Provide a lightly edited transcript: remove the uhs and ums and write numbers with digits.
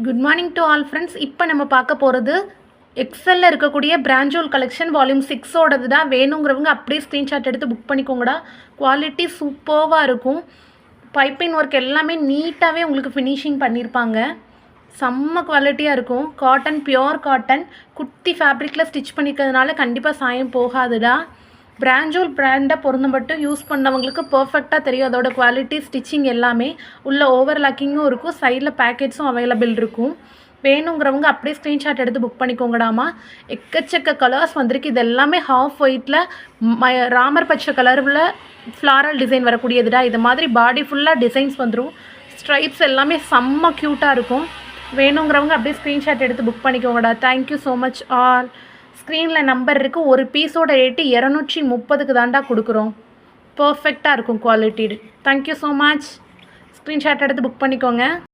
Good morning to all friends. இப்போ நம்ம பார்க்க போகிறது எக்ஸலில் இருக்கக்கூடிய பிராஞ்சோல் கலெக்ஷன் வால்யூம் 6ஓடது தான். வேணுங்கிறவங்க அப்படியே ஸ்க்ரீன்ஷாட் எடுத்து புக் பண்ணிக்கோங்கடா. குவாலிட்டி சூப்பர்வாக இருக்கும். பைப்பிங் ஒர்க் எல்லாமே நீட்டாகவே உங்களுக்கு ஃபினிஷிங் பண்ணியிருப்பாங்க. செம்ம குவாலிட்டியாக இருக்கும். காட்டன், பியோர் காட்டன், குட்டி ஃபேப்ரிக்கில் ஸ்டிச் பண்ணிக்கிறதுனால கண்டிப்பாக சாயம் போகாதுடா. பிராஞ்சோல் பிராண்டை பொருந்த மட்டும் யூஸ் பண்ணவங்களுக்கு பர்ஃபெக்டாக தெரியும் அதோட குவாலிட்டி, ஸ்டிச்சிங் எல்லாமே. உள்ள ஓவர்லாக்கிங்கும் இருக்கும், சைடில் பேக்கெட்ஸும் அவைலபிள் இருக்கும். வேணுங்கிறவங்க அப்படியே ஸ்க்ரீன்ஷாட் எடுத்து புக் பண்ணிக்கோங்கடாமா. எக்கச்சக்க கலர்ஸ் வந்திருக்கு. இது எல்லாமே ஹாஃப் ஒயிட்டில் ராமர் பச்சை கலரில் ஃப்ளாரல் டிசைன் வரக்கூடியதுடா. இது மாதிரி பாடி ஃபுல்லாக டிசைன்ஸ் வந்துடும். ஸ்ட்ரைப்ஸ் எல்லாமே செம்ம க்யூட்டாக இருக்கும். வேணுங்கிறவங்க அப்படியே ஸ்க்ரீன்ஷாட் எடுத்து புக் பண்ணிக்கோங்கடா. Thank you so much all. ஸ்க்ரீனில் நம்பர் இருக்குது. ஒரு பீஸோட ரேட்டு 230க்கு தாண்டா கொடுக்குறோம். பர்ஃபெக்டாக இருக்கும் quality. Thank you so much. Screenshot எடுத்து புக் பண்ணிக்கோங்க.